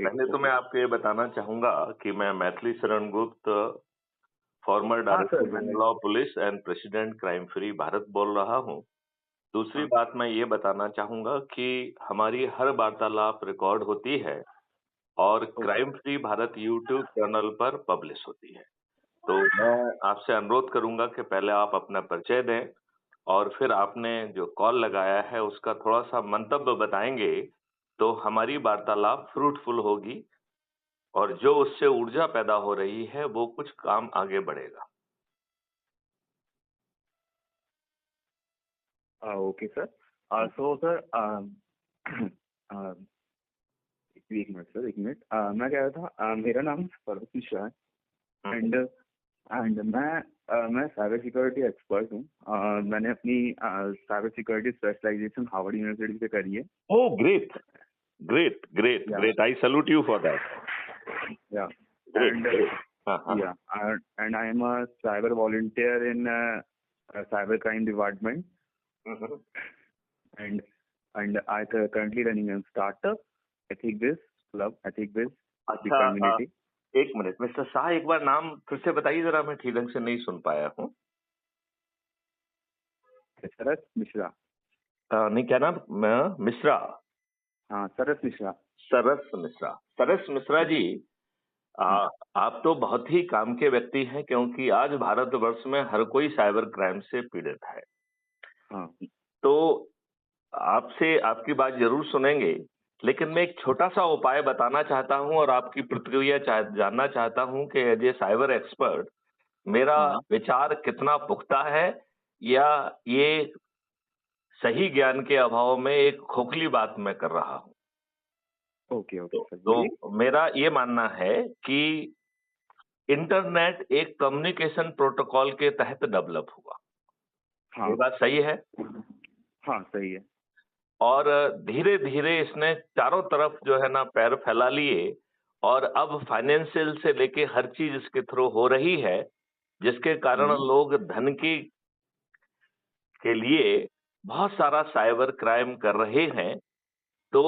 पहले तो मैं आपको ये बताना चाहूँगा कि मैं मैथिली शरण गुप्त, फॉर्मर हाँ सर, डायरेक्टर मैंने general of police and president crime free Bharat बोल रहा हूँ। दूसरी हाँ, बात मैं ये बताना चाहूँगा कि हमारी हर वार्तालाप रिकॉर्ड होती है और okay, crime free Bharat YouTube channel पर पब्लिश होती है। तो मैं आपसे अनुरोध करूँगा कि पहले आप अपना परिचय दें और फिर आपने जो कॉल लगाया है उसका थोड़ा-सा मंतव्य बताएँगे, तो हमारी वार्तालाप फ्रूटफुल होगी और जो उससे ऊर्जा पैदा हो रही है, वो कुछ काम आगे बढ़ेगा। Okay sir. सो सर अ, एक मिनट सर, 1 मिनट। मैं कह रहा था मेरा नाम सर्वत मिश्रा है हुँ, एंड मैं साइबर सिक्योरिटी एक्सपर्ट हूँ। मैंने अपनी cyber security specialization Harvard University से करी है। Oh great! Great, great, yeah great! I salute you for that. Yeah great, and great. हाँ, हाँ। Yeah and I am a cyber volunteer in cyber crime department हुँ, हुँ। and I currently running a startup, Ethic Biz Club, Ethic Biz, the अच्छा community. 1 minute mister Shah एक बार नाम फिर से बताइए ज़रा मैं ठीक ढंग से नहीं सुन पाया हूँ। सरस मिश्रा। नहीं क्या नाम? मिश्रा, हाँ, सरस मिश्रा। सरस मिश्रा। सरस मिश्रा जी हाँ, आप तो बहुत ही काम के व्यक्ति हैं क्योंकि आज भारतवर्ष में हर कोई साइबर क्राइम से पीड़ित है। हाँ, तो आपसे आपकी बात ज़रूर सुनेंगे, लेकिन मैं एक छोटा-सा उपाय बताना चाहता हूँ और आपकी प्रतिक्रिया जानना चाहता हूँ कि एज़ ए साइबर एक्सपर्ट मेरा हाँ। विचार कितना पुख्ता है या ये सही ज्ञान के अभाव में एक खोखली बात मैं कर रहा हूँ। ओके, ओके सर, बोलिए। तो मेरा ये मानना है कि इंटरनेट एक कम्युनिकेशन प्रोटोकॉल के तहत डेवलप हुआ। ये हाँ, बात सही है? हाँ, सही है। और धीरे-धीरे इसने चारों तरफ जो है ना पैर फैला लिए और अब फाइनेंशियल से लेके हर चीज़ इसके थ्रू हो रही है, जिसके कारण हम्म, लोग धन की के लिए बहुत सारा साइबर क्राइम कर रहे हैं। तो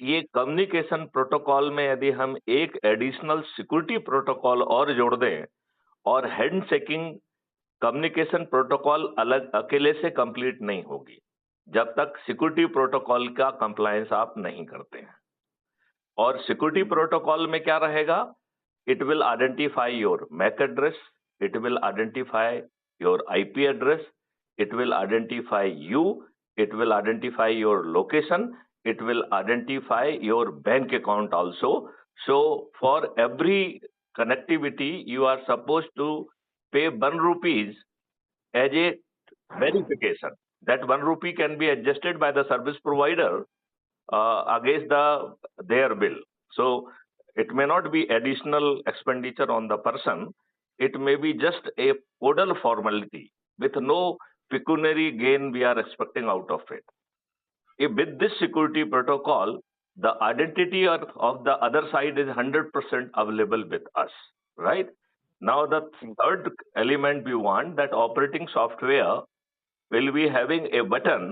ये कम्युनिकेशन प्रोटोकॉल में यदि हम एक एडिशनल सिक्योरिटी प्रोटोकॉल और जोड़ दें और हैंडशेकिंग कम्युनिकेशन प्रोटोकॉल अलग अकेले से कंप्लीट नहीं होगी, जब तक सिक्योरिटी प्रोटोकॉल का कंप्लायंस आप नहीं करते हैं। और सिक्योरिटी हम्म, प्रोटोकॉल में क्या रहेगा? It will identify your MAC address, it will identify your IP address, it will identify you, it will identify your location, it will identify your bank account also. So for every connectivity, you are supposed to pay 1 rupees as a verification. That 1 rupee can be adjusted by the service provider against their bill. So it may not be additional expenditure on the person. It may be just a modal formality with no pecuniary gain we are expecting out of it. If with this security protocol, the identity of the other side is 100% available with us, right? Now the third element we want that operating software will be having a button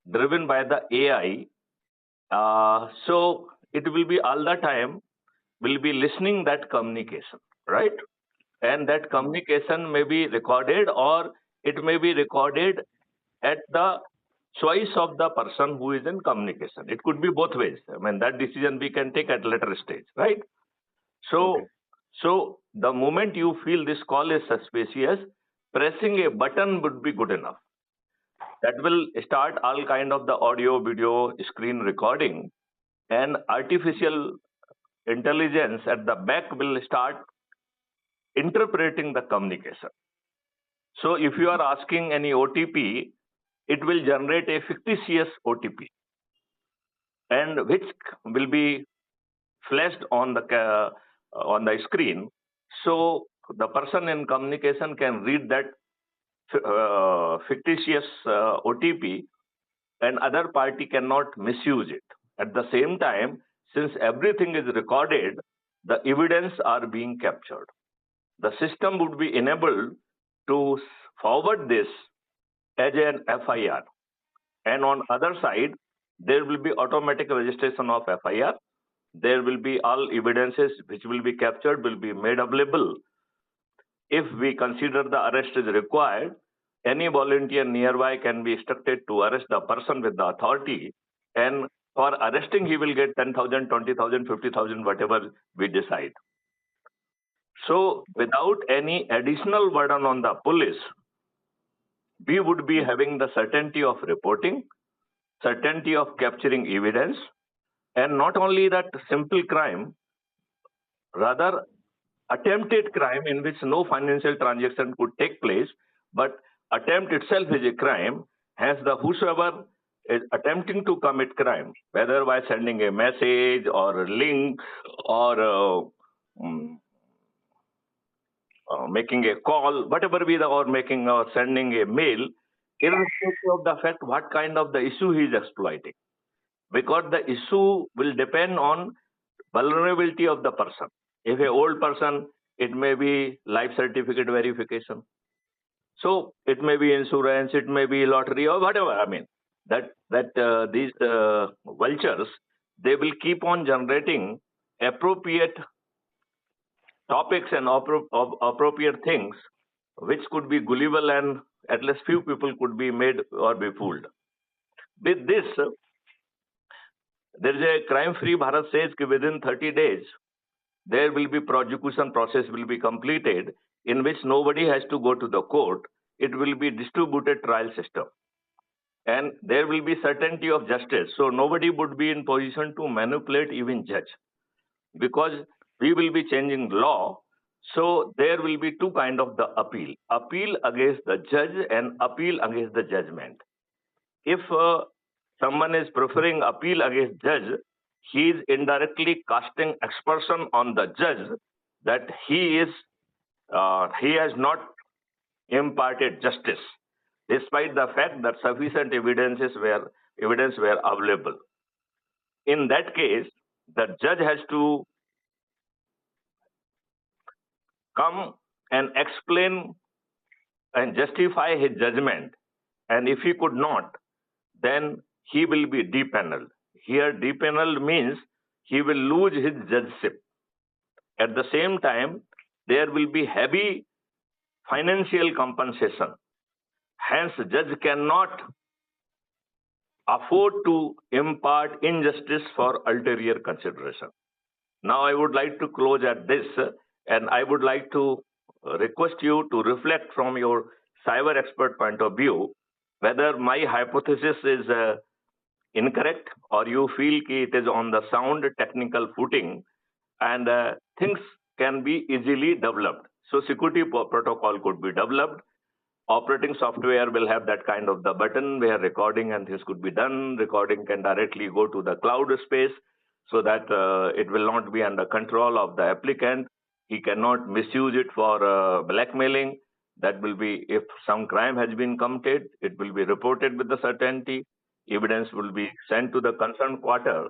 driven by the AI, so it will be all the time will be listening that communication, right? And that हाँ, communication may be recorded or it may be recorded at the choice of the person who is in communication. It could be both ways. I mean, that decision we can take at later stage, right? Okay, So the moment you feel this call is suspicious, pressing a button would be good enough. That will start all kind of the audio, video, screen recording, and artificial intelligence at the back will start interpreting the communication. So if you are asking any OTP, it will generate a fictitious OTP and which will be flashed on the screen. So the person in communication can read that fictitious OTP and other party cannot misuse it. At the same time, since everything is recorded, the evidence are being captured. The system would be enabled to forward this as an FIR. And on other side, there will be automatic registration of FIR. There will be all evidences which will be captured, will be made available. If we consider the arrest is required, any volunteer nearby can be instructed to arrest the person with the authority, and for arresting he will get 10,000, 20,000, 50,000, whatever we decide. So without any additional burden on the police, we would be having the certainty of reporting, certainty of capturing evidence, and not only that simple crime, rather attempted crime in which no financial transaction could take place, but attempt itself is a crime, hence the whosoever is attempting to commit crime, whether by sending a message or a link or mm, making a call, whatever be the, or making or sending a mail, irrespective of the fact what kind of the issue he is exploiting, because the issue will depend on vulnerability of the person. If a old person, it may be life certificate verification. So it may be insurance, it may be lottery or whatever. I mean, these vultures, they will keep on generating appropriate topics and appropriate things which could be gullible, and at least few people could be made or be fooled. With this, there is a crime-free Bharat says that within 30 days, there will be prosecution process will be completed in which nobody has to go to the court. It will be distributed trial system. And there will be certainty of justice. So nobody would be in position to manipulate even judge, because we will be changing law. So there will be two kind of the appeal. Appeal against the judge and appeal against the judgment. If someone is preferring appeal against judge, he is indirectly casting aspersion on the judge that he has not imparted justice, despite the fact that sufficient evidence were available. In that case, the judge has to come and explain and justify his judgment, and if he could not, then he will be depaneled. Here, depaneled means he will lose his judgeship. At the same time, there will be heavy financial compensation. Hence, judge cannot afford to impart injustice for ulterior consideration. Now, I would like to close at this, and I would like to request you to reflect from your cyber expert point of view whether my hypothesis is incorrect, or you feel it is on the sound technical footing, and things can be easily developed. So security protocol could be developed. Operating software will have that kind of the button where recording and this could be done. Recording can directly go to the cloud space, so that it will not be under control of the applicant. He cannot misuse it for blackmailing. That will be, if some crime has been committed, it will be reported with the certainty. Evidence will be sent to the concerned quarter.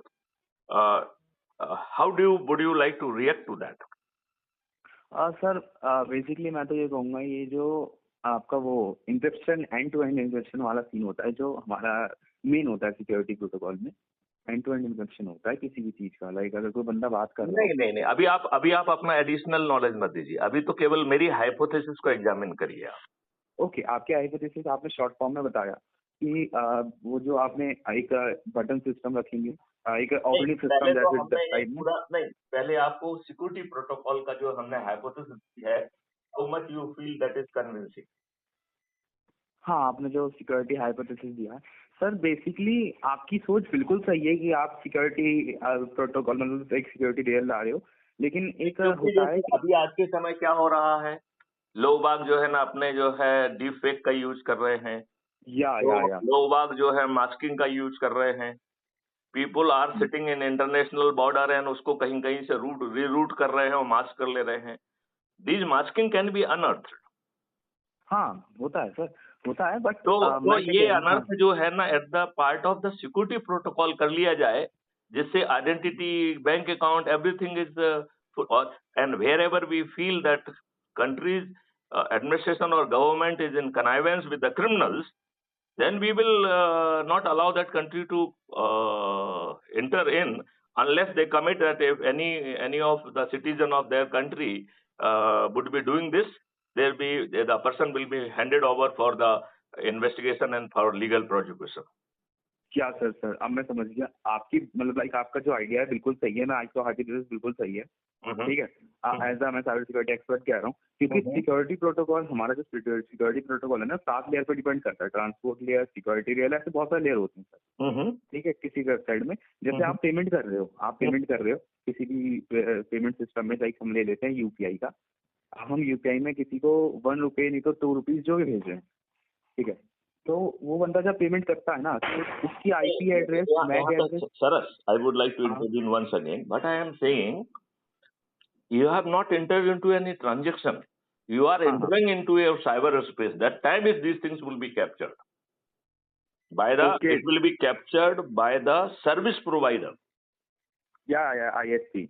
How would you like to react to that? Sir basically मैं तो ये कहूँगा, ये जो आपका वो encryption end to end encryption वाला scene होता है, जो हमारा मेन होता है सिक्योरिटी प्रोटोकॉल में, एंड टू एंड इंक्रिप्शन होता है किसी भी चीज का। लाइक अगर कोई बंदा बात कर रहा है, नहीं, अभी आप अपना एडिशनल नॉलेज मत दीजिए, अभी तो केवल मेरी हाइपोथेसिस को एग्जामिन करिए आप। ओके, आपके हाइपोथेसिस आपने शॉर्ट फॉर्म में बताया कि वो जो आपने एक बटन सिस्टम रखेंगे, एक ऑपरेटिंग सिस्टम जैसे साइड में। नहीं, पहले आपको सिक्योरिटी प्रोटोकॉल का जो हमने हाइपोथेसिस है, how much you feel that is convincing. हाँ, आपने जो सिक्योरिटी हाइपोथेसिस दिया सर, बेसिकली आपकी सोच बिल्कुल सही है कि आप सिक्योरिटी प्रोटोकॉल मतलब एक सिक्योरिटी लेयर ला रहे हो, लेकिन एक होता है अभी आज के समय क्या हो रहा है, लोग बाग जो है ना अपने जो है डीप फेक का यूज कर रहे हैं, या लोग बाग जो है मास्किंग का यूज कर रहे हैं। People are sitting in international border and उसको कहीं कहीं से रीरूट कर रहे हैं और मास्क कर ले रहे हैं। This masking can be अनअर्थड। हाँ, होता है सर, होता है, बट तो ये अनर्थ जो है ना at the part of the security protocol कर लिया जाए, जिससे identity, bank account, everything is and wherever we feel that countries administration or government is in connivance with the criminals, then we will not allow that country to enter in unless they commit that if any of the citizen of their country would be doing this, the person will be handed over for the investigation and for legal prosecution. क्या sir अब मैं समझ गया आपकी मतलब like आपका जो idea है बिल्कुल सही है, मैं आपको हाइपोथेसिस बिल्कुल सही है, ठीक है। एज मैं साइबर सिक्योरिटी एक्सपर्ट कह रहा हूँ, क्योंकि सिक्योरिटी प्रोटोकॉल हमारा जो सिक्योरिटी प्रोटोकॉल है ना 7 लेयर पर डिपेंड करता है, ट्रांसपोर्ट लेयर, सिक्योरिटी लेयर, ऐसे बहुत सारे लेयर होते हैं सर, ठीक है। किसी वेबसाइट में जैसे आप पेमेंट कर रहे हो, किसी भी पेमेंट सिस्टम में, लाइक हम ले लेते हैं यूपीआई का, हम यूपीआई में किसी को 1 रुपये नहीं तो 2 रुपीज जो भी भेज रहे हैं, ठीक है, तो वो बंदा जब पेमेंट करता है ना तो उसकी IP address, MAC address. Saras, I would like to intervene once again, but I am saying you have not entered into any transaction. You are entering into your cyberspace. That time is these things will be captured. It will be captured by the service provider. Yeah, ISP.